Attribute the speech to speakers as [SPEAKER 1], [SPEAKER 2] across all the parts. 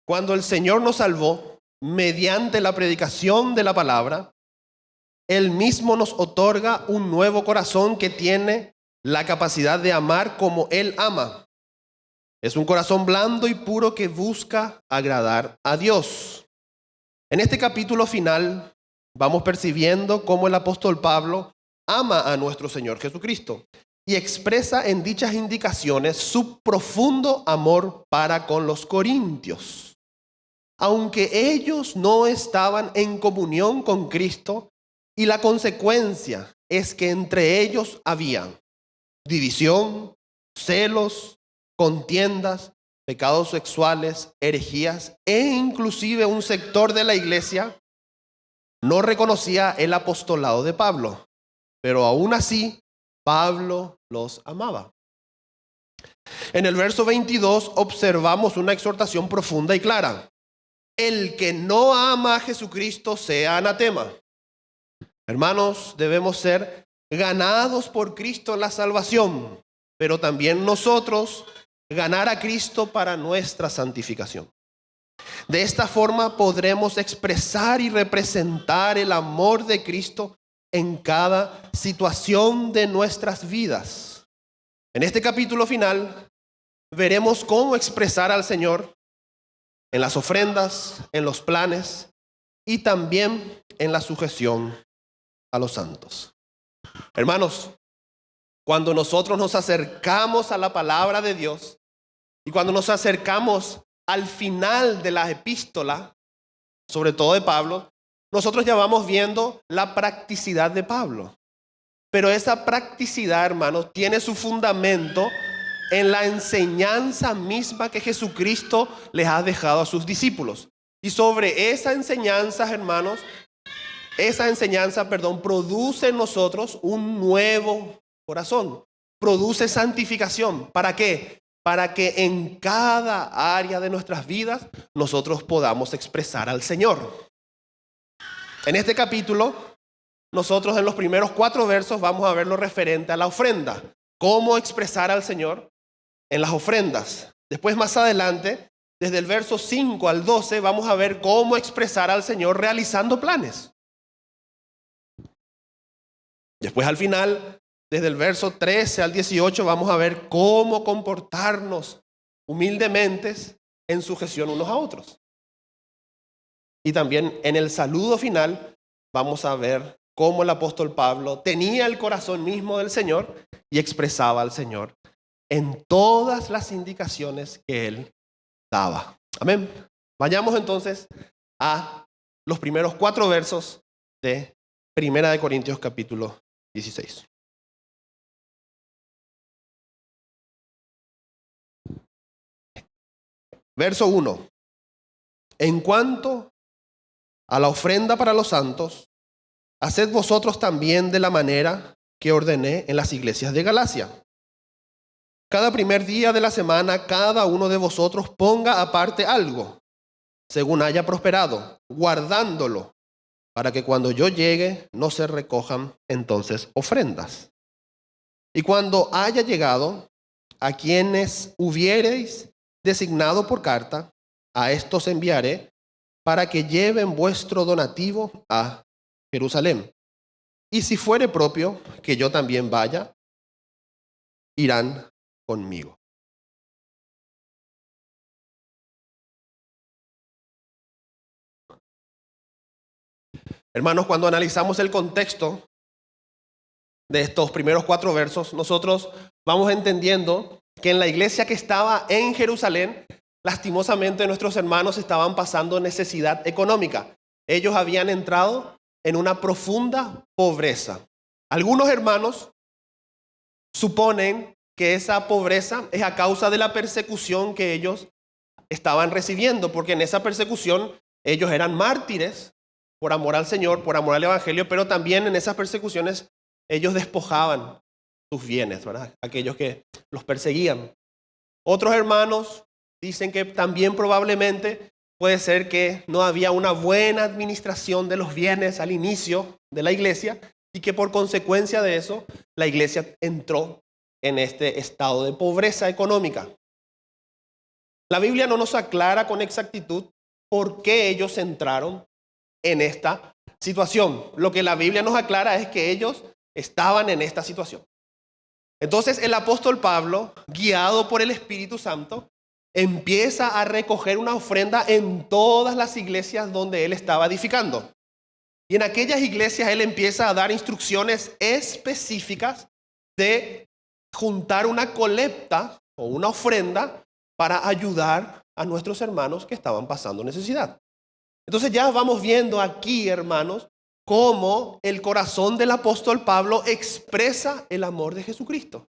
[SPEAKER 1] Cuando el Señor nos salvó mediante la predicación de la palabra, Él mismo nos otorga un nuevo corazón que tiene la capacidad de amar como Él ama. Es un corazón blando y puro que busca agradar a Dios. En este capítulo final vamos percibiendo cómo el apóstol Pablo ama a nuestro Señor Jesucristo y expresa en dichas indicaciones su profundo amor para con los corintios. Aunque ellos no estaban en comunión con Cristo, y la consecuencia es que entre ellos había división, celos, contiendas, pecados sexuales, herejías e inclusive un sector de la iglesia no reconocía el apostolado de Pablo, pero aún así Pablo los amaba. En el verso 22 observamos una exhortación profunda y clara. El que no ama a Jesucristo sea anatema. Hermanos, debemos ser ganados por Cristo en la salvación, pero también nosotros ganar a Cristo para nuestra santificación. De esta forma podremos expresar y representar el amor de Cristo en cada situación de nuestras vidas. En este capítulo final veremos cómo expresar al Señor en las ofrendas, en los planes y también en la sujeción a los santos. Hermanos, cuando nosotros nos acercamos a la palabra de Dios y cuando nos acercamos al final de la epístola, sobre todo de Pablo, nosotros ya vamos viendo la practicidad de Pablo. Pero esa practicidad, hermanos, tiene su fundamento en la enseñanza misma que Jesucristo les ha dejado a sus discípulos. Y sobre esa enseñanza, hermanos, produce en nosotros un nuevo corazón. Produce santificación. ¿Para qué? Para que en cada área de nuestras vidas nosotros podamos expresar al Señor. En este capítulo, nosotros en los primeros 4 versos vamos a ver lo referente a la ofrenda. Cómo expresar al Señor en las ofrendas. Después, más adelante, desde el verso 5 al 12, vamos a ver cómo expresar al Señor realizando planes. Después, al final, desde el verso 13 al 18, vamos a ver cómo comportarnos humildemente en sujeción unos a otros. Y también en el saludo final vamos a ver cómo el apóstol Pablo tenía el corazón mismo del Señor y expresaba al Señor en todas las indicaciones que él daba. Amén. Vayamos entonces a los primeros 4 versos de 1 Corintios capítulo 16. Verso 1. En cuanto a la ofrenda para los santos, haced vosotros también de la manera que ordené en las iglesias de Galacia. Cada primer día de la semana, cada uno de vosotros ponga aparte algo, según haya prosperado, guardándolo, para que cuando yo llegue no se recojan entonces ofrendas. Y cuando haya llegado, a quienes hubiereis designado por carta, a estos enviaré para que lleven vuestro donativo a Jerusalén. Y si fuere propio que yo también vaya, irán conmigo. Hermanos, cuando analizamos el contexto de estos primeros 4 versos, nosotros vamos entendiendo que en la iglesia que estaba en Jerusalén, lastimosamente nuestros hermanos estaban pasando necesidad económica. Ellos habían entrado en una profunda pobreza. Algunos hermanos suponen que esa pobreza es a causa de la persecución que ellos estaban recibiendo, porque en esa persecución ellos eran mártires por amor al Señor, por amor al Evangelio, pero también en esas persecuciones ellos despojaban sus bienes, ¿verdad? Aquellos que los perseguían. Otros hermanos dicen que también probablemente puede ser que no había una buena administración de los bienes al inicio de la iglesia y que por consecuencia de eso la iglesia entró en este estado de pobreza económica. La Biblia no nos aclara con exactitud por qué ellos entraron en esta situación. Lo que la Biblia nos aclara es que ellos estaban en esta situación. Entonces el apóstol Pablo, guiado por el Espíritu Santo, empieza a recoger una ofrenda en todas las iglesias donde él estaba edificando. Y en aquellas iglesias él empieza a dar instrucciones específicas de juntar una colecta o una ofrenda para ayudar a nuestros hermanos que estaban pasando necesidad. Entonces ya vamos viendo aquí, hermanos, cómo el corazón del apóstol Pablo expresa el amor de Jesucristo.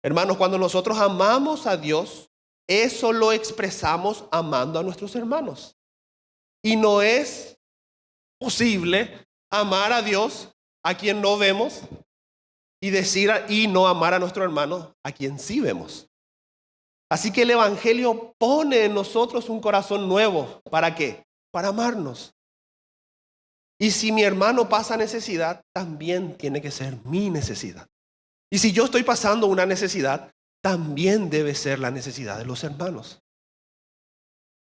[SPEAKER 1] Hermanos, cuando nosotros amamos a Dios, eso lo expresamos amando a nuestros hermanos. Y no es posible amar a Dios a quien no vemos y no amar a nuestro hermano a quien sí vemos. Así que el Evangelio pone en nosotros un corazón nuevo. ¿Para qué? Para amarnos. Y si mi hermano pasa necesidad, también tiene que ser mi necesidad. Y si yo estoy pasando una necesidad, también debe ser la necesidad de los hermanos.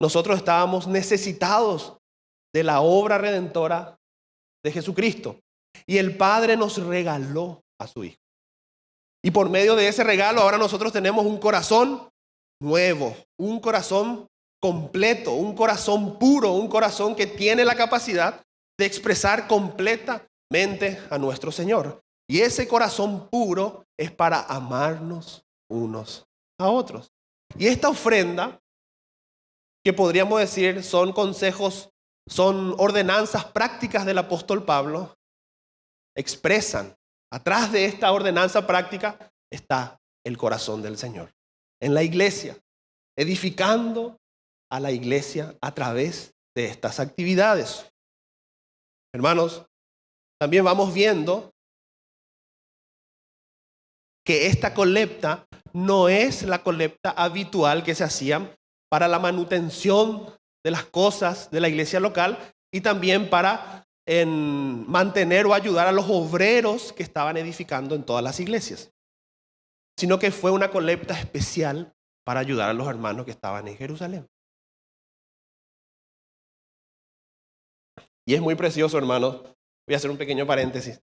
[SPEAKER 1] Nosotros estábamos necesitados de la obra redentora de Jesucristo. Y el Padre nos regaló a su Hijo. Y por medio de ese regalo ahora nosotros tenemos un corazón nuevo, un corazón completo, un corazón puro, un corazón que tiene la capacidad de expresar completamente a nuestro Señor. Y ese corazón puro es para amarnos unos a otros. Y esta ofrenda, que podríamos decir son consejos, son ordenanzas prácticas del apóstol Pablo, expresan, atrás de esta ordenanza práctica está el corazón del Señor. En la iglesia, edificando a la iglesia a través de estas actividades. Hermanos, también vamos viendo que esta colecta no es la colecta habitual que se hacía para la manutención de las cosas de la iglesia local y también para mantener o ayudar a los obreros que estaban edificando en todas las iglesias, sino que fue una colecta especial para ayudar a los hermanos que estaban en Jerusalén. Y es muy precioso, hermanos. Voy a hacer un pequeño paréntesis.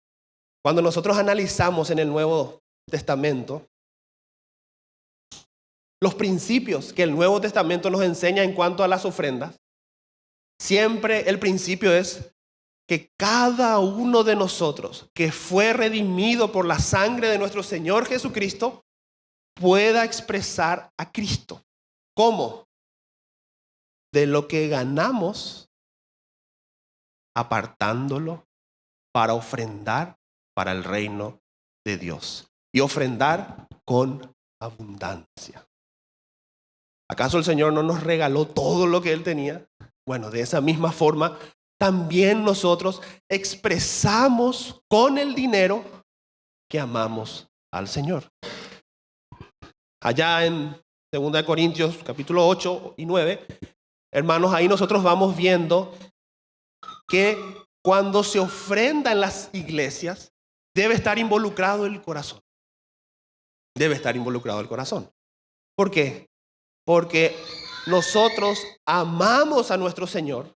[SPEAKER 1] Cuando nosotros analizamos en el Nuevo Testamento los principios que el Nuevo Testamento nos enseña en cuanto a las ofrendas, siempre el principio es que cada uno de nosotros que fue redimido por la sangre de nuestro Señor Jesucristo pueda expresar a Cristo. ¿Cómo? De lo que ganamos apartándolo para ofrendar para el reino de Dios y ofrendar con abundancia. ¿Acaso el Señor no nos regaló todo lo que Él tenía? Bueno, de esa misma forma, también nosotros expresamos con el dinero que amamos al Señor. Allá en 2 Corintios capítulo 8 y 9, hermanos, ahí nosotros vamos viendo que cuando se ofrenda en las iglesias, debe estar involucrado el corazón. Debe estar involucrado el corazón. ¿Por qué? Porque nosotros amamos a nuestro Señor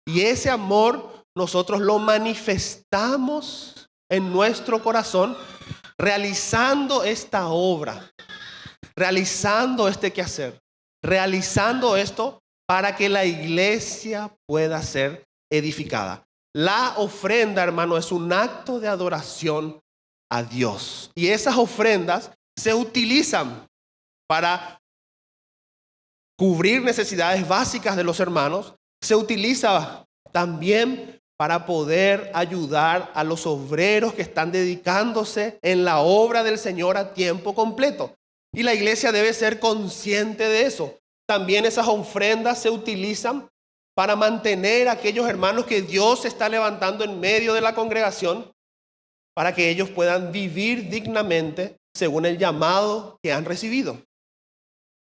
[SPEAKER 1] y ese amor nosotros lo manifestamos en nuestro corazón realizando esta obra, realizando este quehacer, realizando esto para que la iglesia pueda ser edificada. La ofrenda, hermano, es un acto de adoración a Dios. Y esas ofrendas se utilizan para cubrir necesidades básicas de los hermanos. Se utiliza también para poder ayudar a los obreros que están dedicándose en la obra del Señor a tiempo completo. Y la iglesia debe ser consciente de eso. También esas ofrendas se utilizan para mantener a aquellos hermanos que Dios está levantando en medio de la congregación, para que ellos puedan vivir dignamente según el llamado que han recibido.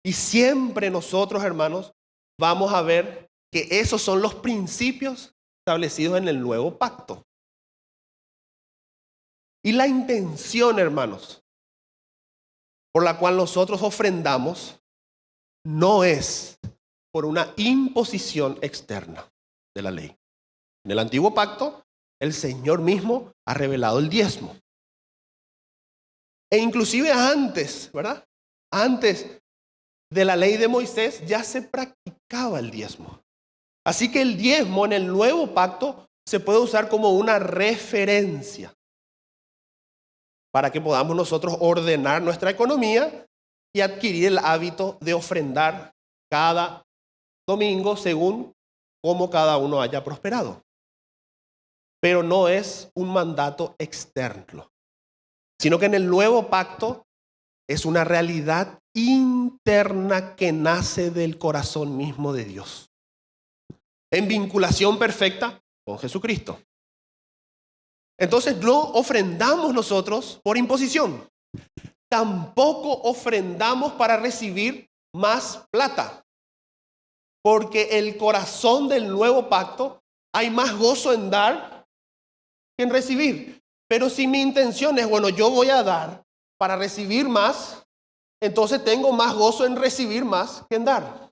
[SPEAKER 1] Y siempre nosotros, hermanos, vamos a ver que esos son los principios establecidos en el nuevo pacto. Y la intención, hermanos, por la cual nosotros ofrendamos, no es por una imposición externa de la ley. En el antiguo pacto, el Señor mismo ha revelado el diezmo. E inclusive antes, ¿verdad? Antes de la ley de Moisés ya se practicaba el diezmo. Así que el diezmo en el nuevo pacto se puede usar como una referencia para que podamos nosotros ordenar nuestra economía y adquirir el hábito de ofrendar cada domingo según cómo cada uno haya prosperado. Pero no es un mandato externo, sino que en el nuevo pacto es una realidad interna que nace del corazón mismo de Dios, en vinculación perfecta con Jesucristo. Entonces no ofrendamos nosotros por imposición. Tampoco ofrendamos para recibir más plata. Porque el corazón del nuevo pacto hay más gozo en dar que en recibir. Pero si mi intención es, bueno, yo voy a dar para recibir más, entonces tengo más gozo en recibir más que en dar.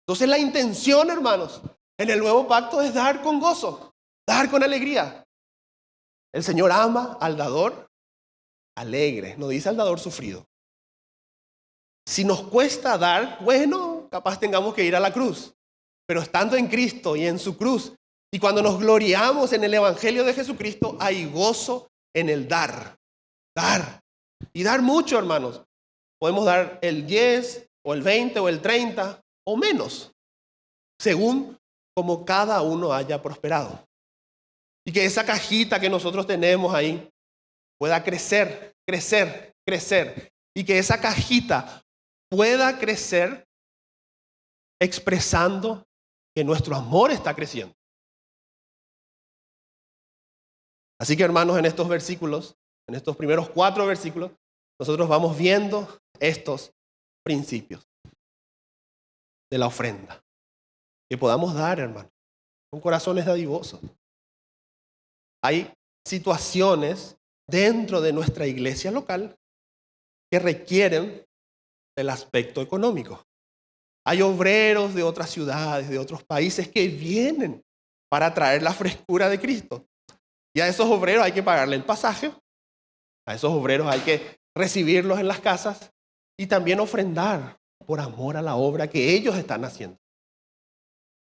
[SPEAKER 1] Entonces la intención, hermanos, en el nuevo pacto es dar con gozo, dar con alegría. El Señor ama al dador alegre, no dice al dador sufrido. Si nos cuesta dar, bueno, capaz tengamos que ir a la cruz. Pero estando en Cristo y en su cruz, y cuando nos gloriamos en el Evangelio de Jesucristo, hay gozo en el dar. Dar. Y dar mucho, hermanos. Podemos dar el 10, o el 20, o el 30, o menos, según como cada uno haya prosperado. Y que esa cajita que nosotros tenemos ahí pueda crecer, crecer, crecer. Y que esa cajita pueda crecer expresando que nuestro amor está creciendo. Así que, hermanos, en estos versículos, en estos primeros 4 versículos, nosotros vamos viendo estos principios de la ofrenda. Que podamos dar, hermanos, con corazones dadivosos. Hay situaciones dentro de nuestra iglesia local que requieren del aspecto económico. Hay obreros de otras ciudades, de otros países que vienen para traer la frescura de Cristo. Y a esos obreros hay que pagarle el pasaje, a esos obreros hay que recibirlos en las casas y también ofrendar por amor a la obra que ellos están haciendo.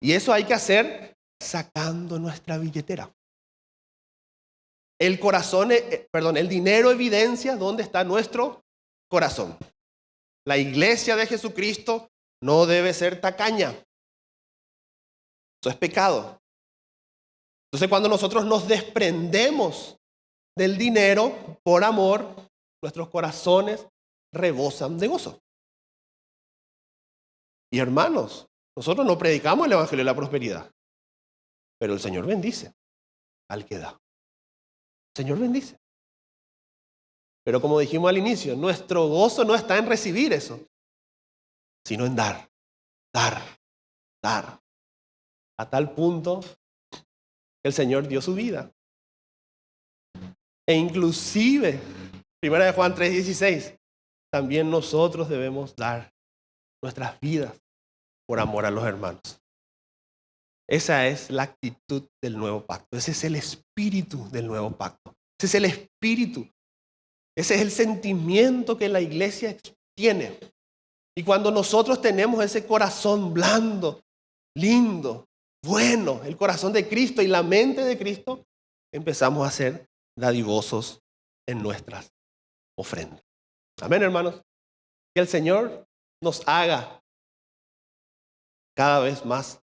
[SPEAKER 1] Y eso hay que hacer sacando nuestra billetera. El dinero evidencia dónde está nuestro corazón. La iglesia de Jesucristo no debe ser tacaña. Eso es pecado. Entonces, cuando nosotros nos desprendemos del dinero por amor, nuestros corazones rebosan de gozo. Y hermanos, nosotros no predicamos el Evangelio de la prosperidad, pero el Señor bendice al que da. El Señor bendice. Pero como dijimos al inicio, nuestro gozo no está en recibir eso, sino en dar, dar, dar. A tal punto que el Señor dio su vida. E inclusive, 1 Juan 3:16, también nosotros debemos dar nuestras vidas por amor a los hermanos. Esa es la actitud del nuevo pacto. Ese es el espíritu del nuevo pacto. Ese es el espíritu. Ese es el sentimiento que la iglesia tiene. Y cuando nosotros tenemos ese corazón blando, lindo, bueno, el corazón de Cristo y la mente de Cristo, empezamos a ser dadivosos en nuestras ofrendas. Amén, hermanos. Que el Señor nos haga cada vez más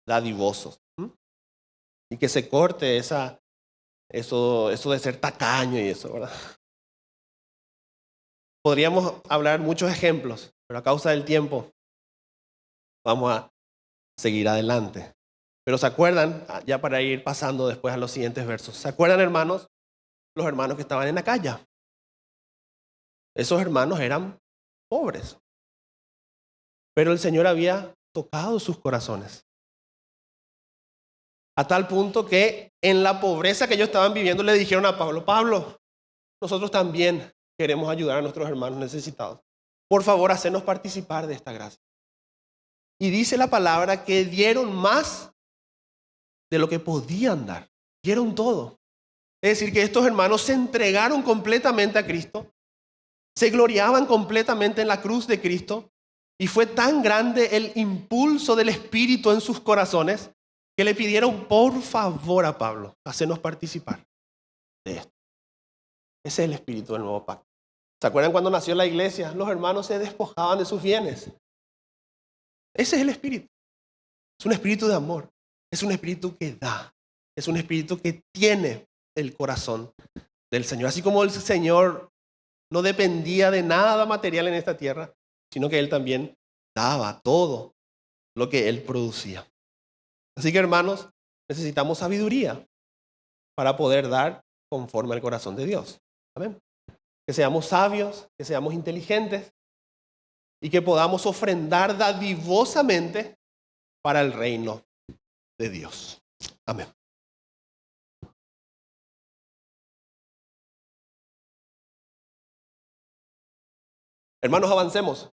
[SPEAKER 1] dadivosos. Y que se corte eso de ser tacaño y eso, ¿verdad? Podríamos hablar muchos ejemplos, pero a causa del tiempo vamos a seguir adelante. Pero ¿se acuerdan? Ya para ir pasando después a los siguientes versos. ¿Se acuerdan, hermanos? Los hermanos que estaban en la calle. Esos hermanos eran pobres. Pero el Señor había tocado sus corazones. A tal punto que en la pobreza que ellos estaban viviendo le dijeron a Pablo, Pablo, nosotros también queremos ayudar a nuestros hermanos necesitados. Por favor, hacernos participar de esta gracia. Y dice la palabra que dieron más de lo que podían dar. Dieron todo. Es decir, que estos hermanos se entregaron completamente a Cristo, se gloriaban completamente en la cruz de Cristo, y fue tan grande el impulso del Espíritu en sus corazones que le pidieron por favor a Pablo, hacernos participar de esto. Ese es el espíritu del nuevo pacto. ¿Se acuerdan cuando nació la iglesia? Los hermanos se despojaban de sus bienes. Ese es el espíritu. Es un espíritu de amor. Es un espíritu que da. Es un espíritu que tiene el corazón del Señor. Así como el Señor no dependía de nada material en esta tierra, sino que Él también daba todo lo que Él producía. Así que, hermanos, necesitamos sabiduría para poder dar conforme al corazón de Dios. Amén. Que seamos sabios, que seamos inteligentes y que podamos ofrendar dadivosamente para el reino de Dios. Amén. Hermanos, avancemos.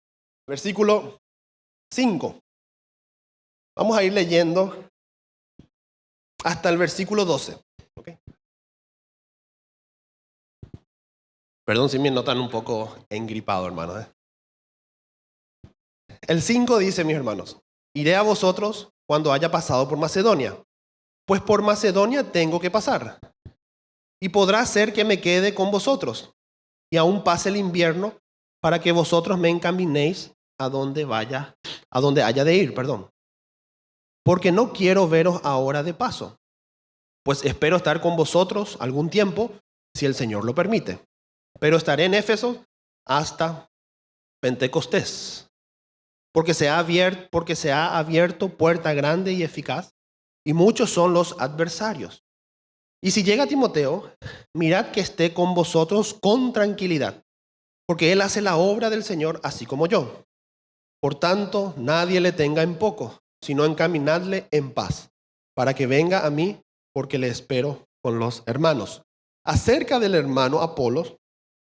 [SPEAKER 1] Versículo 5. Vamos a ir leyendo hasta el versículo 12. ¿Okay? Perdón si me notan un poco engripado, hermanos. El 5 dice, mis hermanos, iré a vosotros cuando haya pasado por Macedonia, pues por Macedonia tengo que pasar. Y podrá ser que me quede con vosotros, y aún pase el invierno, para que vosotros me encaminéis a donde haya de ir, Porque no quiero veros ahora de paso, pues espero estar con vosotros algún tiempo, si el Señor lo permite. Pero estaré en Éfeso hasta Pentecostés, porque se ha abierto puerta grande y eficaz, y muchos son los adversarios. Y si llega Timoteo, mirad que esté con vosotros con tranquilidad, porque él hace la obra del Señor así como yo. Por tanto, nadie le tenga en poco, sino encaminadle en paz, para que venga a mí, porque le espero con los hermanos. Acerca del hermano Apolos,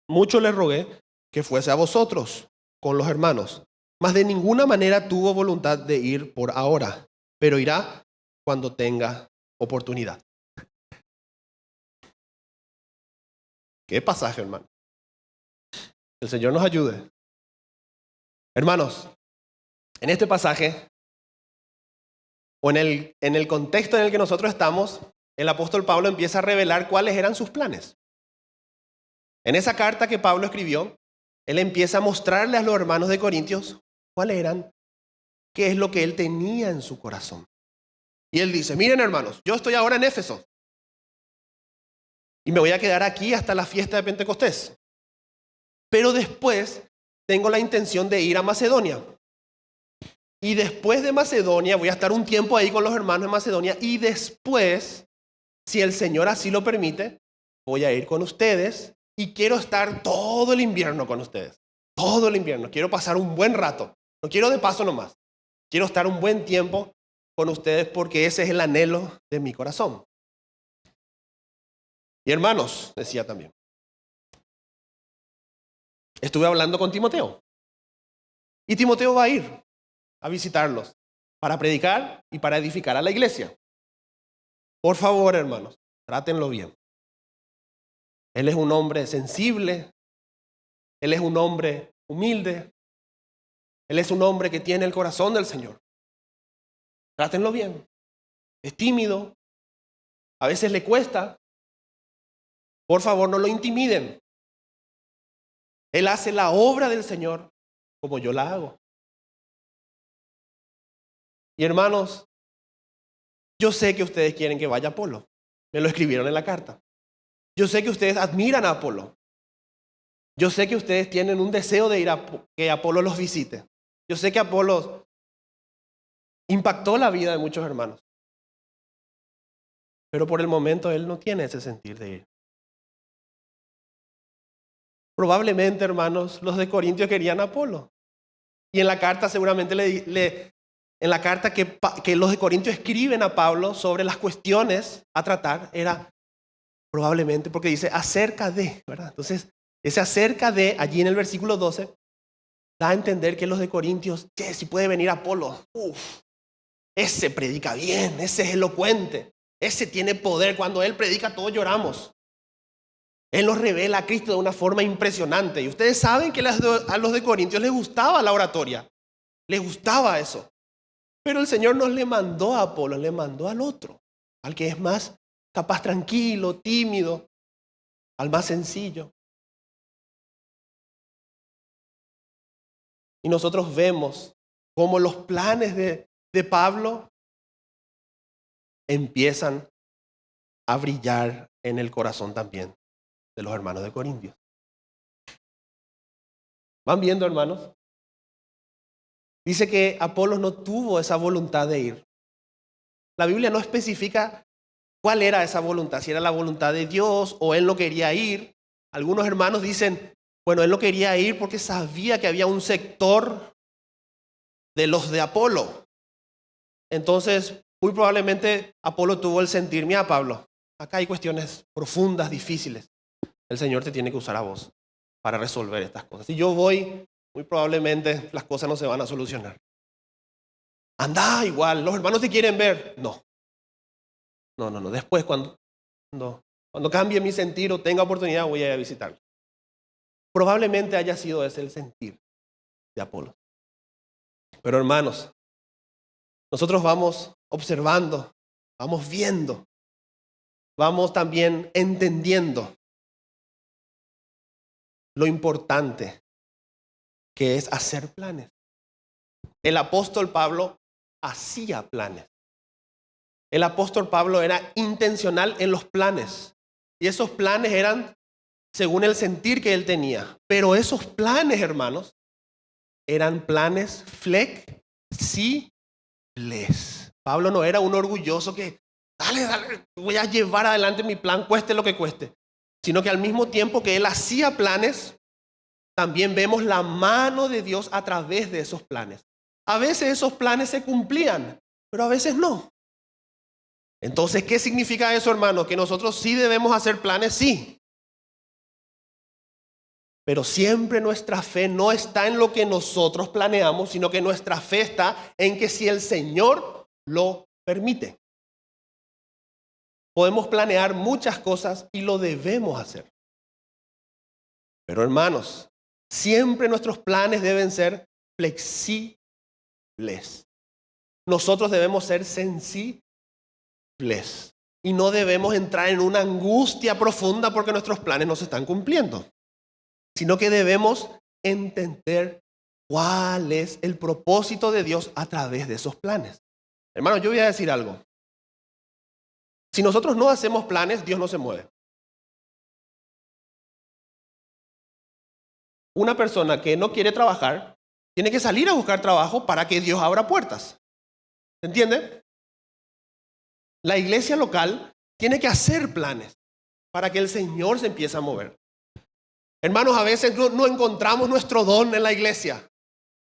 [SPEAKER 1] mucho le rogué que fuese a vosotros con los hermanos, mas de ninguna manera tuvo voluntad de ir por ahora, pero irá cuando tenga oportunidad. ¿Qué pasaje, hermano? El Señor nos ayude. Hermanos, en este pasaje, o en el contexto en el que nosotros estamos, el apóstol Pablo empieza a revelar cuáles eran sus planes. En esa carta que Pablo escribió, él empieza a mostrarle a los hermanos de Corintios cuáles eran, qué es lo que él tenía en su corazón. Y él dice, miren hermanos, yo estoy ahora en Éfeso y me voy a quedar aquí hasta la fiesta de Pentecostés. Pero después tengo la intención de ir a Macedonia. Y después de Macedonia, voy a estar un tiempo ahí con los hermanos de Macedonia. Y después, si el Señor así lo permite, voy a ir con ustedes. Y quiero estar todo el invierno con ustedes. Todo el invierno. Quiero pasar un buen rato. No quiero de paso nomás. Quiero estar un buen tiempo con ustedes porque ese es el anhelo de mi corazón. Y hermanos, decía también, estuve hablando con Timoteo. Y Timoteo va a ir a visitarlos para predicar y para edificar a la iglesia. Por favor, hermanos, trátenlo bien. Él es un hombre sensible. Él es un hombre humilde. Él es un hombre que tiene el corazón del Señor. Trátenlo bien. Es tímido. A veces le cuesta. Por favor, no lo intimiden. Él hace la obra del Señor como yo la hago. Y hermanos, yo sé que ustedes quieren que vaya a Apolo. Me lo escribieron en la carta. Yo sé que ustedes admiran a Apolo. Yo sé que ustedes tienen un deseo de ir a que Apolo los visite. Yo sé que Apolo impactó la vida de muchos hermanos. Pero por el momento él no tiene ese sentir de ir. Probablemente, hermanos, los de Corintios querían a Apolo. Y en la carta seguramente en la carta que los de Corintios escriben a Pablo sobre las cuestiones a tratar, era probablemente porque dice acerca de, ¿verdad? Entonces, ese acerca de, allí en el versículo 12, da a entender que los de Corintios, che, si puede venir Apolo, ese predica bien, ese es elocuente, ese tiene poder, cuando él predica todos lloramos. Él nos revela a Cristo de una forma impresionante. Y ustedes saben que a los de Corintios les gustaba la oratoria, les gustaba eso. Pero el Señor no le mandó a Apolo, le mandó al otro, al que es más capaz, tranquilo, tímido, al más sencillo. Y nosotros vemos cómo los planes de Pablo empiezan a brillar en el corazón también de los hermanos de Corintios. ¿Van viendo, hermanos? Dice que Apolos no tuvo esa voluntad de ir. La Biblia no especifica cuál era esa voluntad, si era la voluntad de Dios o él no quería ir. Algunos hermanos dicen, bueno, él no quería ir porque sabía que había un sector de los de Apolo. Entonces, muy probablemente Apolo tuvo el sentir, mira Pablo, acá hay cuestiones profundas, difíciles. El Señor te tiene que usar a vos para resolver estas cosas. Si yo voy, muy probablemente las cosas no se van a solucionar. Anda igual, los hermanos te quieren ver. No. Después cuando cambie mi sentir o tenga oportunidad voy a ir a visitarlo. Probablemente haya sido ese el sentir de Apolo. Pero hermanos, nosotros vamos observando, vamos viendo, vamos también entendiendo lo importante que es hacer planes. El apóstol Pablo hacía planes. El apóstol Pablo era intencional en los planes. Y esos planes eran según el sentir que él tenía. Pero esos planes, hermanos, eran planes flexibles. Pablo no era un orgulloso que, dale, voy a llevar adelante mi plan, cueste lo que cueste. Sino que al mismo tiempo que él hacía planes, también vemos la mano de Dios a través de esos planes. A veces esos planes se cumplían, pero a veces no. Entonces, ¿qué significa eso, hermano? Que nosotros sí debemos hacer planes, sí. Pero siempre nuestra fe no está en lo que nosotros planeamos, sino que nuestra fe está en que si el Señor lo permite. Podemos planear muchas cosas y lo debemos hacer. Pero hermanos, siempre nuestros planes deben ser flexibles. Nosotros debemos ser sensibles y no debemos entrar en una angustia profunda porque nuestros planes no se están cumpliendo, sino que debemos entender cuál es el propósito de Dios a través de esos planes. Hermano, yo voy a decir algo. Si nosotros no hacemos planes, Dios no se mueve. Una persona que no quiere trabajar tiene que salir a buscar trabajo para que Dios abra puertas. ¿Se entiende? La iglesia local tiene que hacer planes para que el Señor se empiece a mover. Hermanos, a veces no encontramos nuestro don en la iglesia.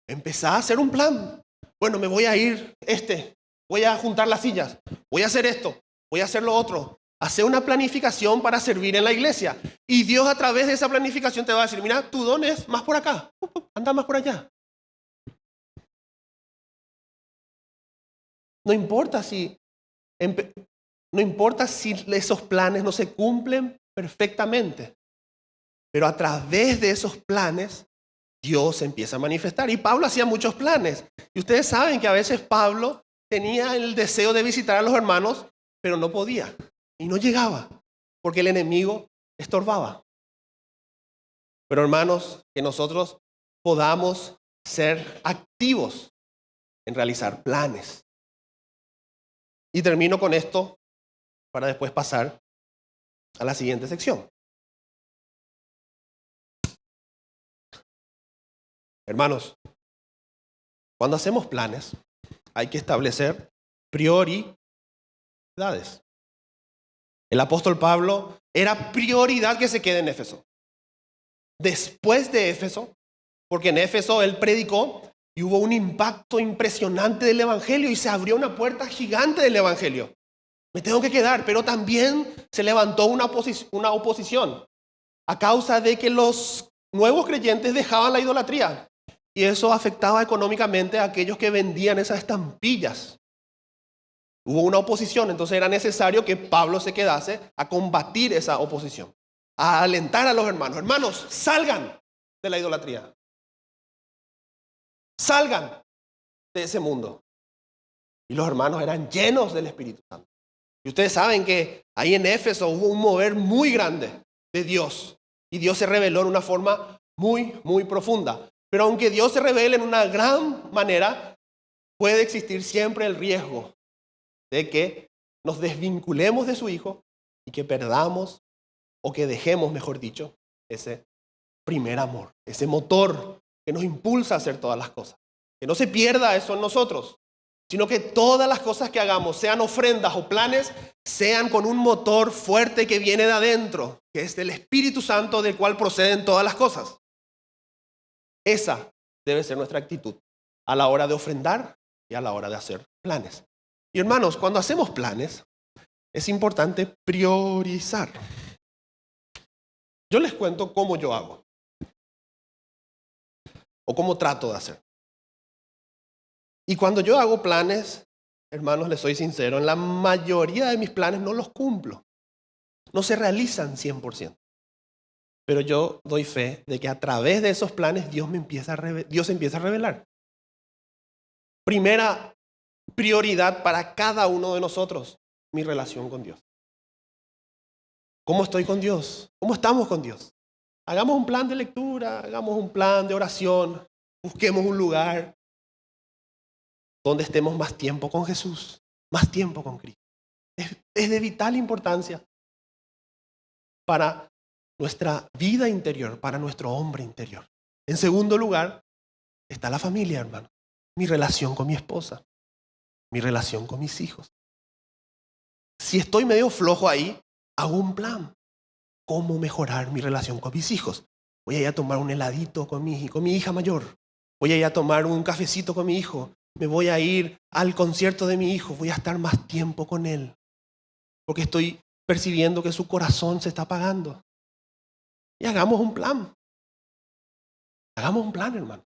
[SPEAKER 1] Empezá a hacer un plan. Bueno, me voy a ir, voy a juntar las sillas, voy a hacer esto, voy a hacer lo otro. Hacer una planificación para servir en la iglesia. Y Dios a través de esa planificación te va a decir, mira, tu don es más por acá, anda más por allá. No importa si esos planes no se cumplen perfectamente. Pero a través de esos planes, Dios se empieza a manifestar. Y Pablo hacía muchos planes. Y ustedes saben que a veces Pablo tenía el deseo de visitar a los hermanos, pero no podía. Y no llegaba, porque el enemigo estorbaba. Pero hermanos, que nosotros podamos ser activos en realizar planes. Y termino con esto para después pasar a la siguiente sección. Hermanos, cuando hacemos planes, hay que establecer prioridades. El apóstol Pablo era prioridad que se quede en Éfeso. Después de Éfeso, porque en Éfeso él predicó y hubo un impacto impresionante del evangelio y se abrió una puerta gigante del evangelio. Me tengo que quedar, pero también se levantó una oposición a causa de que los nuevos creyentes dejaban la idolatría. y eso afectaba económicamente a aquellos que vendían esas estampillas. Hubo una oposición, entonces era necesario que Pablo se quedase a combatir esa oposición, a alentar a los hermanos. Hermanos, salgan de la idolatría. Salgan de ese mundo. Y los hermanos eran llenos del Espíritu Santo. Y ustedes saben que ahí en Éfeso hubo un mover muy grande de Dios. Y Dios se reveló en una forma muy, muy profunda. Pero aunque Dios se revele en una gran manera, puede existir siempre el riesgo de que nos desvinculemos de su Hijo y que perdamos, o que dejemos, mejor dicho, ese primer amor, ese motor que nos impulsa a hacer todas las cosas. Que no se pierda eso en nosotros, sino que todas las cosas que hagamos, sean ofrendas o planes, sean con un motor fuerte que viene de adentro, que es del Espíritu Santo, del cual proceden todas las cosas. Esa debe ser nuestra actitud a la hora de ofrendar y a la hora de hacer planes. Y hermanos, cuando hacemos planes, es importante priorizar. Yo les cuento cómo yo hago, o cómo trato de hacer. Y cuando yo hago planes, hermanos, les soy sincero, en la mayoría de mis planes no los cumplo. No se realizan 100%. Pero yo doy fe de que a través de esos planes Dios empieza a revelar. Primera prioridad para cada uno de nosotros, mi relación con Dios. ¿Cómo estoy con Dios? ¿Cómo estamos con Dios? Hagamos un plan de lectura, hagamos un plan de oración, busquemos un lugar donde estemos más tiempo con Jesús, más tiempo con Cristo. Es de vital importancia para nuestra vida interior, para nuestro hombre interior. En segundo lugar, está la familia, hermano. Mi relación con mi esposa, mi relación con mis hijos. Si estoy medio flojo ahí, hago un plan. ¿Cómo mejorar mi relación con mis hijos? Voy a ir a tomar un heladito con mi hija mayor. Voy a ir a tomar un cafecito con mi hijo. Me voy a ir al concierto de mi hijo. Voy a estar más tiempo con él. Porque estoy percibiendo que su corazón se está apagando. Y hagamos un plan. Hagamos un plan, hermano.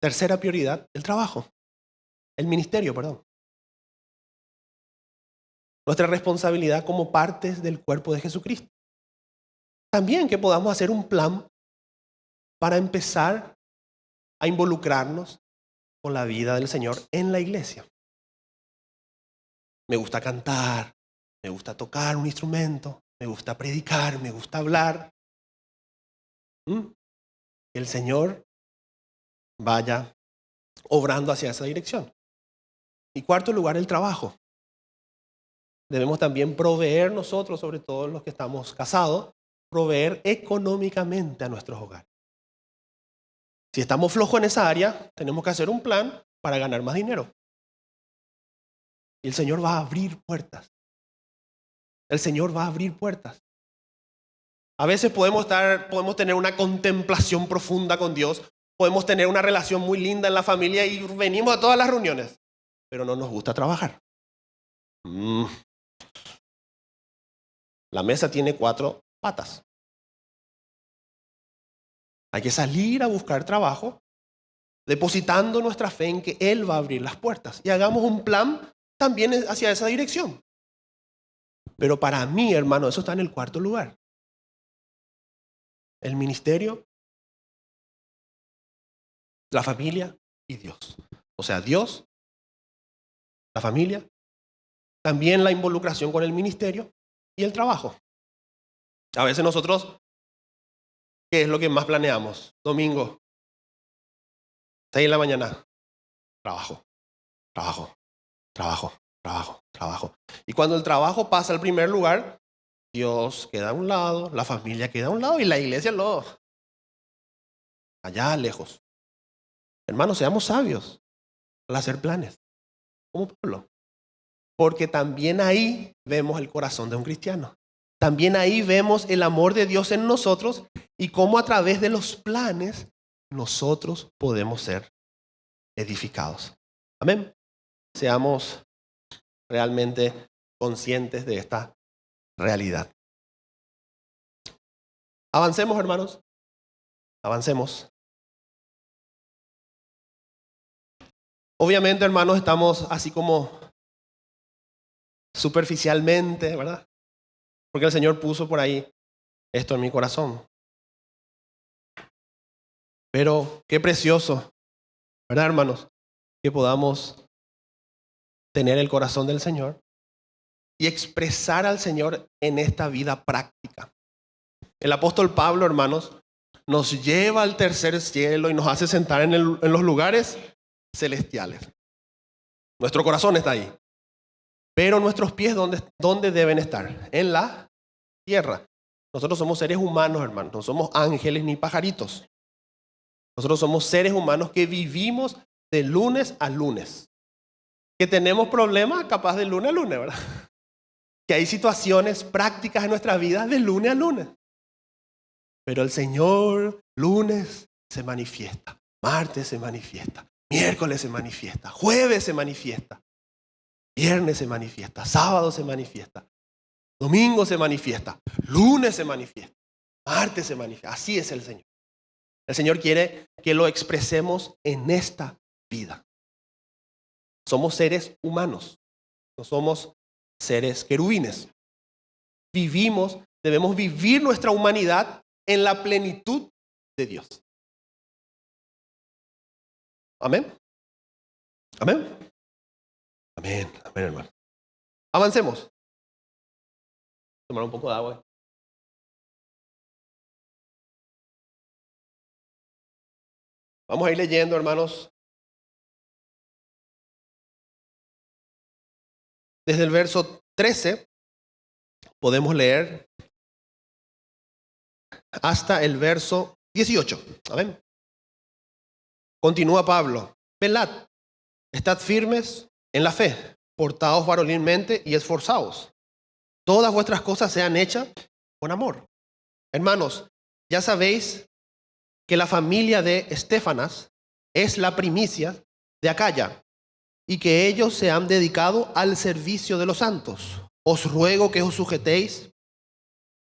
[SPEAKER 1] Tercera prioridad, el trabajo. El ministerio, perdón. Nuestra responsabilidad como partes del cuerpo de Jesucristo. También que podamos hacer un plan para empezar a involucrarnos con la vida del Señor en la iglesia. Me gusta cantar, me gusta tocar un instrumento, me gusta predicar, me gusta hablar. Que el Señor vaya obrando hacia esa dirección. Y cuarto lugar, el trabajo. Debemos también proveer nosotros, sobre todo los que estamos casados, proveer económicamente a nuestros hogares. Si estamos flojos en esa área, tenemos que hacer un plan para ganar más dinero. Y el Señor va a abrir puertas. El Señor va a abrir puertas. A veces podemos tener una contemplación profunda con Dios, podemos tener una relación muy linda en la familia y venimos a todas las reuniones, pero no nos gusta trabajar. La mesa tiene 4 patas. Hay que salir a buscar trabajo, depositando nuestra fe en que Él va a abrir las puertas. Y hagamos un plan también hacia esa dirección. Pero para mí, hermano, eso está en el cuarto lugar. El ministerio, la familia y Dios. O sea, Dios, la familia, también la involucración con el ministerio y el trabajo. A veces nosotros, ¿qué es lo que más planeamos? Domingo, 6 de la mañana, trabajo, trabajo, trabajo, trabajo, trabajo. Y cuando el trabajo pasa al primer lugar, Dios queda a un lado, la familia queda a un lado y la iglesia lo allá lejos. Hermanos, seamos sabios al hacer planes, como Pablo. Porque también ahí vemos el corazón de un cristiano. También ahí vemos el amor de Dios en nosotros y cómo a través de los planes nosotros podemos ser edificados. Amén. Seamos realmente conscientes de esta realidad. Avancemos, hermanos. Avancemos. Obviamente, hermanos, estamos así como superficialmente, ¿verdad? Porque el Señor puso por ahí esto en mi corazón. Pero qué precioso, ¿verdad, hermanos? Que podamos tener el corazón del Señor y expresar al Señor en esta vida práctica. El apóstol Pablo, hermanos, nos lleva al tercer cielo y nos hace sentar en los lugares celestiales. Nuestro corazón está ahí. Pero nuestros pies, ¿dónde deben estar? En la tierra. Nosotros somos seres humanos, hermanos. No somos ángeles ni pajaritos. Nosotros somos seres humanos que vivimos de lunes a lunes. Que tenemos problemas capaz de lunes a lunes, ¿verdad? Que hay situaciones prácticas en nuestras vidas de lunes a lunes. Pero el Señor, lunes se manifiesta, martes se manifiesta, miércoles se manifiesta, jueves se manifiesta, viernes se manifiesta, sábado se manifiesta, domingo se manifiesta, lunes se manifiesta, martes se manifiesta. Así es el Señor. El Señor quiere que lo expresemos en esta vida. Somos seres humanos, no somos seres querubines. Debemos vivir nuestra humanidad en la plenitud de Dios. Amén. Amén. Amén. Amén, hermano. Avancemos. Tomar un poco de agua. Vamos a ir leyendo, hermanos. Desde el verso 13 podemos leer hasta el verso 18. Amén. Continúa Pablo. Velad, estad firmes en la fe, portaos varonilmente y esforzaos. Todas vuestras cosas sean hechas con amor. Hermanos, ya sabéis que la familia de Estéfanas es la primicia de Acaya y que ellos se han dedicado al servicio de los santos. Os ruego que os sujetéis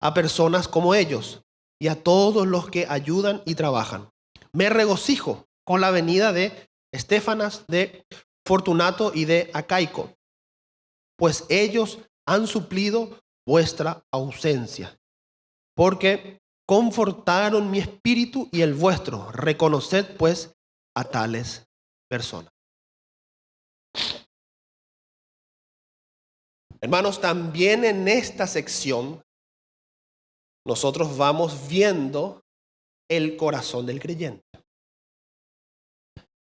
[SPEAKER 1] a personas como ellos y a todos los que ayudan y trabajan. Me regocijo con la venida de Estéfanas, de Fortunato y de Acaico, pues ellos han suplido vuestra ausencia, porque confortaron mi espíritu y el vuestro. Reconoced pues a tales personas. Hermanos, también en esta sección nosotros vamos viendo el corazón del creyente.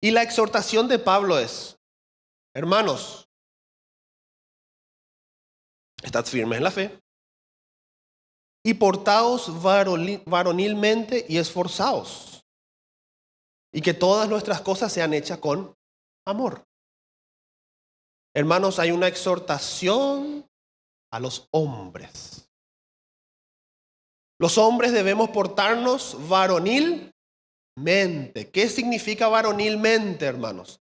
[SPEAKER 1] Y la exhortación de Pablo es: hermanos, estad firmes en la fe y portaos varonilmente y esforzaos, y que todas nuestras cosas sean hechas con amor. Hermanos, hay una exhortación a los hombres. Los hombres debemos portarnos varonilmente. ¿Qué significa varonilmente, hermanos?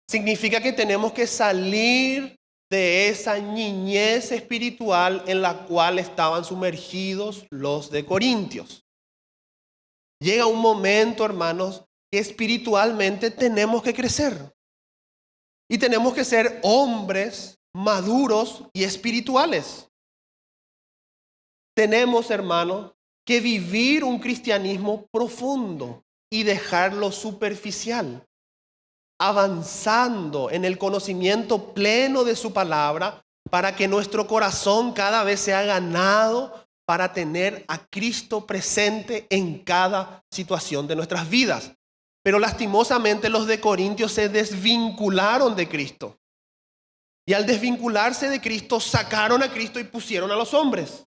[SPEAKER 1] Significa que tenemos que salir de esa niñez espiritual en la cual estaban sumergidos los de Corintios. Llega un momento, hermanos, que espiritualmente tenemos que crecer. Y tenemos que ser hombres maduros y espirituales. Tenemos, hermanos, que vivir un cristianismo profundo y dejarlo superficial, avanzando en el conocimiento pleno de su palabra, para que nuestro corazón cada vez sea ganado para tener a Cristo presente en cada situación de nuestras vidas. Pero lastimosamente los de Corintios se desvincularon de Cristo. Y al desvincularse de Cristo, sacaron a Cristo y pusieron a los hombres.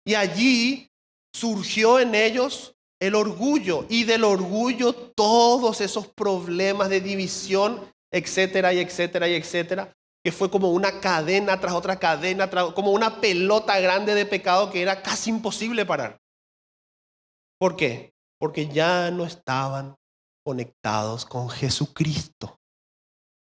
[SPEAKER 1] Y allí surgió en ellos el orgullo, y del orgullo todos esos problemas de división, etcétera, y etcétera, y etcétera, que fue como una cadena tras otra cadena, como una pelota grande de pecado que era casi imposible parar. ¿Por qué? Porque ya no estaban conectados con Jesucristo.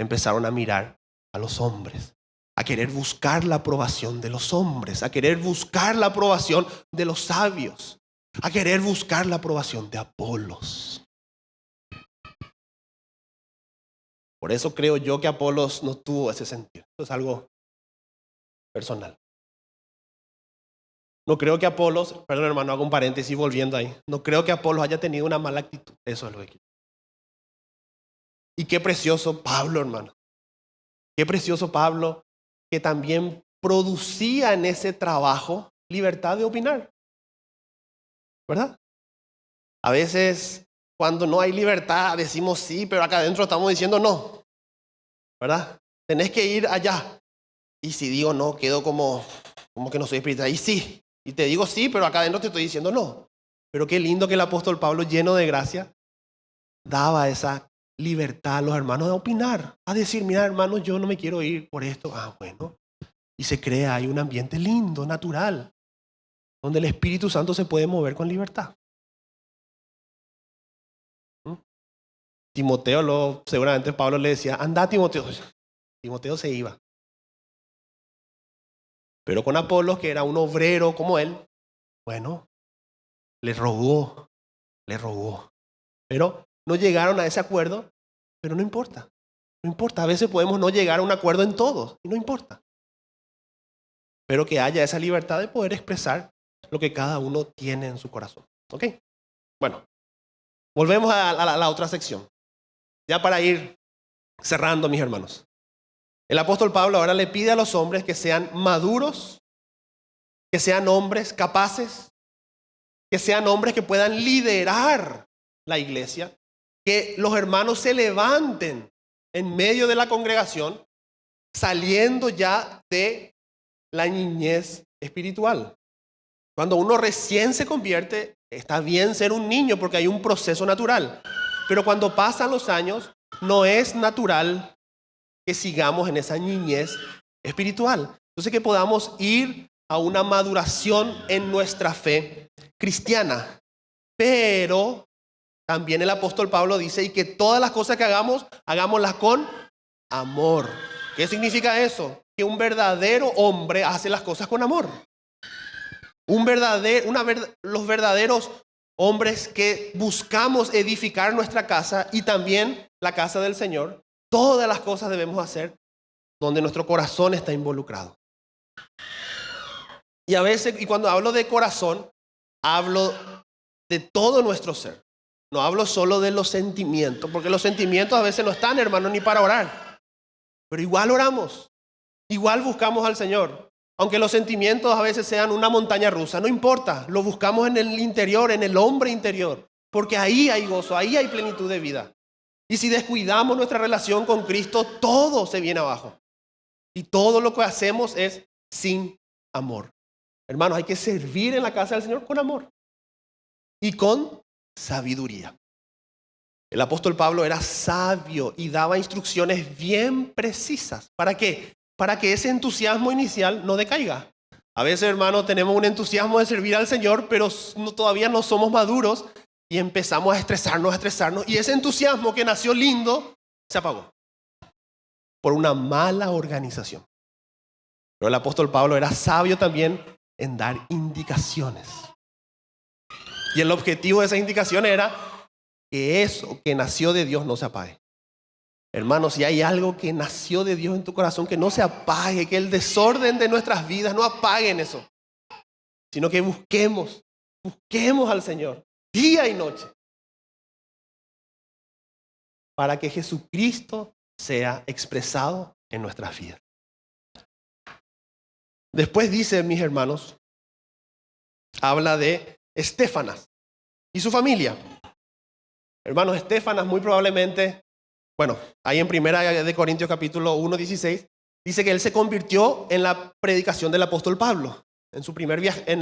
[SPEAKER 1] Empezaron a mirar a los hombres, a querer buscar la aprobación de los hombres, a querer buscar la aprobación de los sabios. a querer buscar la aprobación de Apolos. Por eso creo yo que Apolos no tuvo ese sentido. Eso es algo personal. No creo que Apolos, perdón hermano, hago un paréntesis volviendo ahí. No creo que Apolos haya tenido una mala actitud. Eso es lo que quiero. Y qué precioso Pablo, hermano. Qué precioso Pablo, que también producía en ese trabajo libertad de opinar. ¿Verdad? A veces cuando no hay libertad decimos sí, pero acá adentro estamos diciendo no. ¿Verdad? Tenés que ir allá. Y si digo no, quedo como que no soy espiritual. Y sí. Y te digo sí, pero acá adentro te estoy diciendo no. Pero qué lindo que el apóstol Pablo, lleno de gracia, daba esa libertad a los hermanos de opinar. A decir, mira hermanos, yo no me quiero ir por esto. Ah, bueno. Y se crea ahí un ambiente lindo, natural, donde el Espíritu Santo se puede mover con libertad. Timoteo, seguramente Pablo le decía, anda Timoteo. Timoteo se iba. Pero con Apolos, que era un obrero como él, bueno, le rogó. Pero no llegaron a ese acuerdo, pero no importa. No importa, a veces podemos no llegar a un acuerdo en todo, y no importa. Pero que haya esa libertad de poder expresar lo que cada uno tiene en su corazón. ¿Ok? Bueno, volvemos a la otra sección. Ya para ir cerrando, mis hermanos. El apóstol Pablo ahora le pide a los hombres que sean maduros, que sean hombres capaces, que sean hombres que puedan liderar la iglesia, que los hermanos se levanten en medio de la congregación, saliendo ya de la niñez espiritual. Cuando uno recién se convierte, está bien ser un niño porque hay un proceso natural. Pero cuando pasan los años, no es natural que sigamos en esa niñez espiritual. Entonces que podamos ir a una maduración en nuestra fe cristiana. Pero también el apóstol Pablo dice, y que todas las cosas que hagamos, hagámoslas con amor. ¿Qué significa eso? Que un verdadero hombre hace las cosas con amor. Los verdaderos hombres que buscamos edificar nuestra casa y también la casa del Señor, todas las cosas debemos hacer donde nuestro corazón está involucrado. Y a veces, y cuando hablo de corazón, hablo de todo nuestro ser. No hablo solo de los sentimientos, porque los sentimientos a veces no están, hermano, ni para orar. Pero igual oramos, igual buscamos al Señor. Aunque los sentimientos a veces sean una montaña rusa, no importa, lo buscamos en el interior, en el hombre interior, porque ahí hay gozo, ahí hay plenitud de vida. Y si descuidamos nuestra relación con Cristo, todo se viene abajo. Y todo lo que hacemos es sin amor. Hermanos, hay que servir en la casa del Señor con amor y con sabiduría. El apóstol Pablo era sabio y daba instrucciones bien precisas. ¿Para qué? Para que ese entusiasmo inicial no decaiga. A veces, hermanos, tenemos un entusiasmo de servir al Señor, pero todavía no somos maduros y empezamos a estresarnos. Y ese entusiasmo que nació lindo se apagó por una mala organización. Pero el apóstol Pablo era sabio también en dar indicaciones. Y el objetivo de esa indicación era que eso que nació de Dios no se apague. Hermanos, si hay algo que nació de Dios en tu corazón, que no se apague, que el desorden de nuestras vidas no apaguen eso, sino que busquemos al Señor día y noche para que Jesucristo sea expresado en nuestras vidas. Después dice, mis hermanos, habla de Estéfanas y su familia. Hermanos, Estéfanas muy probablemente, ahí en 1 Corintios capítulo 1:16, dice que él se convirtió en la predicación del apóstol Pablo, en su primer viaje, en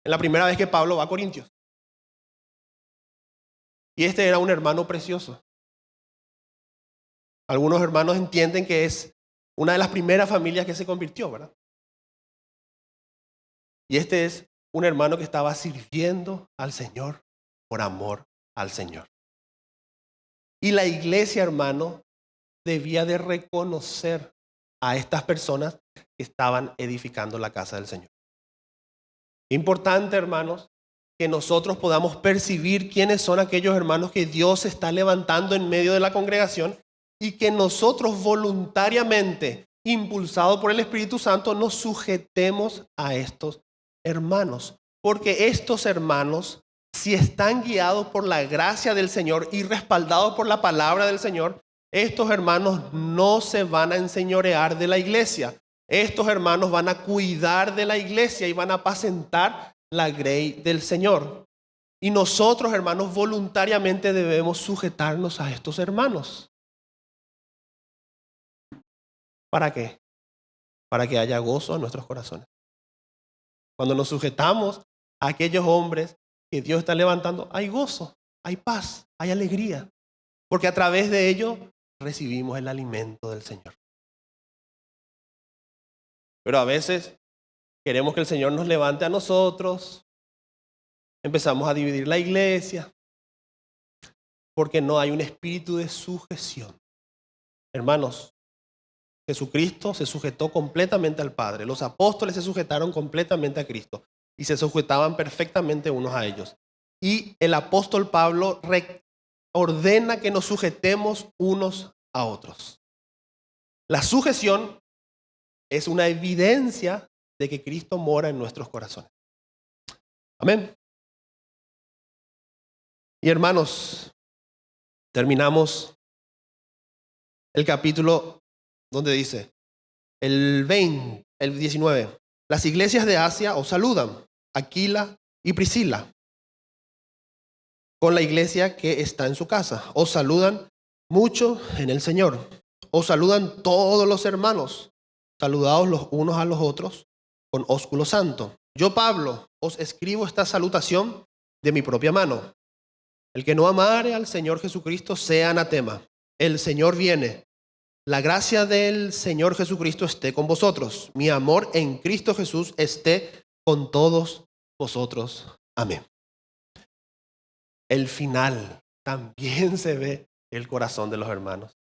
[SPEAKER 1] la primera vez que Pablo va a Corintios. Y este era un hermano precioso. Algunos hermanos entienden que es una de las primeras familias que se convirtió, ¿verdad? Y este es un hermano que estaba sirviendo al Señor por amor al Señor. Y la iglesia, hermano, debía de reconocer a estas personas que estaban edificando la casa del Señor. Importante, hermanos, que nosotros podamos percibir quiénes son aquellos hermanos que Dios está levantando en medio de la congregación y que nosotros voluntariamente, impulsados por el Espíritu Santo, nos sujetemos a estos hermanos. Porque estos hermanos, si están guiados por la gracia del Señor y respaldados por la palabra del Señor, estos hermanos no se van a enseñorear de la iglesia. Estos hermanos van a cuidar de la iglesia y van a apacentar la grey del Señor. Y nosotros, hermanos, voluntariamente debemos sujetarnos a estos hermanos. ¿Para qué? Para que haya gozo en nuestros corazones. Cuando nos sujetamos a aquellos hombres que Dios está levantando, hay gozo, hay paz, hay alegría. Porque a través de ello recibimos el alimento del Señor. Pero a veces queremos que el Señor nos levante a nosotros. Empezamos a dividir la iglesia. Porque no hay un espíritu de sujeción. Hermanos, Jesucristo se sujetó completamente al Padre. Los apóstoles se sujetaron completamente a Cristo. Y se sujetaban perfectamente unos a ellos. Y el apóstol Pablo ordena que nos sujetemos unos a otros. La sujeción es una evidencia de que Cristo mora en nuestros corazones. Amén. Y hermanos, terminamos el capítulo donde dice, el 19, las iglesias de Asia os saludan, Aquila y Priscila, con la iglesia que está en su casa. Os saludan mucho en el Señor. Os saludan todos los hermanos. Saludaos los unos a los otros con ósculo santo. Yo, Pablo, os escribo esta salutación de mi propia mano. El que no amare al Señor Jesucristo sea anatema. El Señor viene. La gracia del Señor Jesucristo esté con vosotros. Mi amor en Cristo Jesús esté con todos vosotros. Amén. El final también se ve el corazón de los hermanos.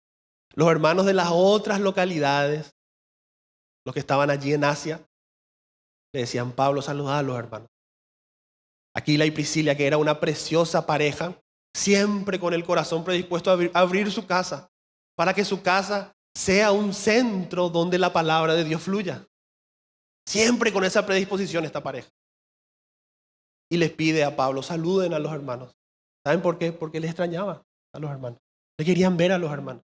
[SPEAKER 1] Los hermanos de las otras localidades, los que estaban allí en Asia, le decían, Pablo, saludad a los hermanos. Aquila y Priscila, que era una preciosa pareja, siempre con el corazón predispuesto a abrir su casa, para que su casa sea un centro donde la palabra de Dios fluya. Siempre con esa predisposición esta pareja. Y les pide a Pablo, saluden a los hermanos. ¿Saben por qué? Porque les extrañaba a los hermanos. Le querían ver a los hermanos.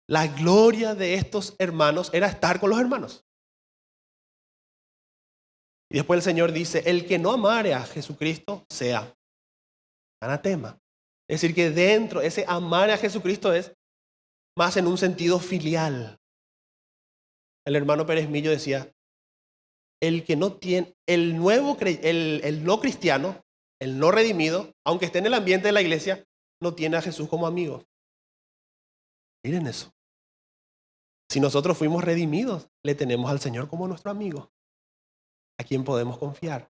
[SPEAKER 1] La gloria de estos hermanos era estar con los hermanos. Y después el Señor dice, el que no amare a Jesucristo sea anatema. Es decir, que dentro, ese amar a Jesucristo es más en un sentido filial. El hermano Pérez Millo decía, el que no tiene, el no cristiano, el no redimido, aunque esté en el ambiente de la iglesia, no tiene a Jesús como amigo. Miren eso. Si nosotros fuimos redimidos, le tenemos al Señor como nuestro amigo, a quien podemos confiar.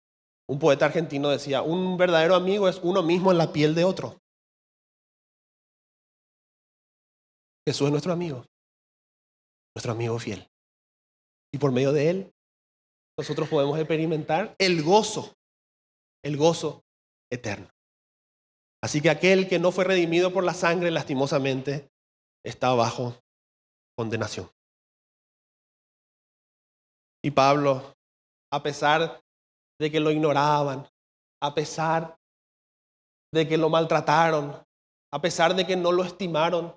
[SPEAKER 1] Un poeta argentino decía, un verdadero amigo es uno mismo en la piel de otro. Jesús es nuestro amigo fiel. Y por medio de Él, nosotros podemos experimentar el gozo eterno. Así que aquel que no fue redimido por la sangre, lastimosamente, está bajo condenación. Y Pablo, a pesar de que lo ignoraban, a pesar de que lo maltrataron, a pesar de que no lo estimaron,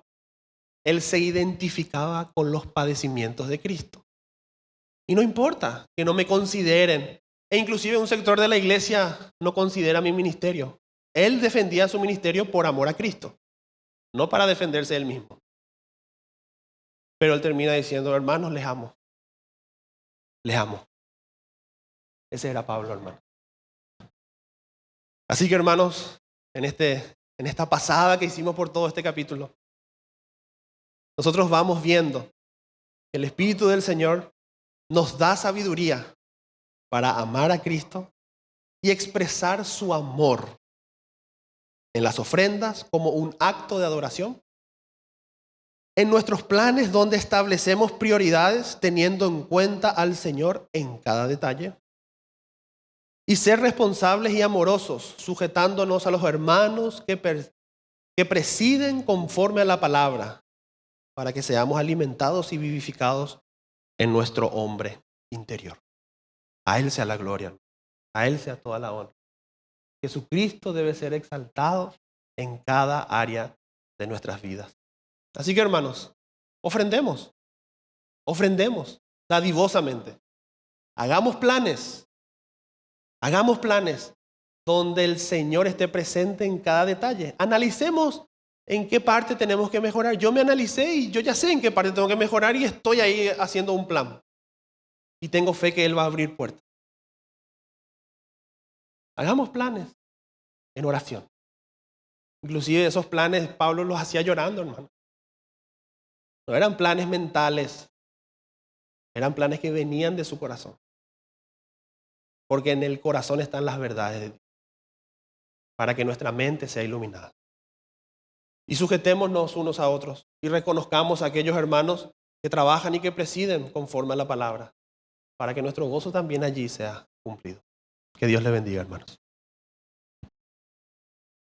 [SPEAKER 1] él se identificaba con los padecimientos de Cristo. Y no importa que no me consideren, e inclusive un sector de la iglesia no considera mi ministerio. Él defendía su ministerio por amor a Cristo, no para defenderse él mismo. Pero él termina diciendo, hermanos, les amo. Les amo. Ese era Pablo, hermano. Así que, hermanos, en esta pasada que hicimos por todo este capítulo, nosotros vamos viendo que el Espíritu del Señor nos da sabiduría para amar a Cristo y expresar su amor en las ofrendas como un acto de adoración, en nuestros planes donde establecemos prioridades teniendo en cuenta al Señor en cada detalle, y ser responsables y amorosos, sujetándonos a los hermanos que presiden conforme a la palabra, para que seamos alimentados y vivificados en nuestro hombre interior. A Él sea la gloria, a Él sea toda la honra. Jesucristo debe ser exaltado en cada área de nuestras vidas. Así que, hermanos, ofrendemos dadivosamente. Hagamos planes donde el Señor esté presente en cada detalle. Analicemos en qué parte tenemos que mejorar. Yo me analicé y yo ya sé en qué parte tengo que mejorar y estoy ahí haciendo un plan. Y tengo fe que Él va a abrir puertas. Hagamos planes en oración. Inclusive esos planes Pablo los hacía llorando, hermano. No eran planes mentales, eran planes que venían de su corazón. Porque en el corazón están las verdades de Dios, para que nuestra mente sea iluminada. Y sujetémonos unos a otros y reconozcamos a aquellos hermanos que trabajan y que presiden conforme a la palabra, para que nuestro gozo también allí sea cumplido. Que Dios le bendiga, hermanos.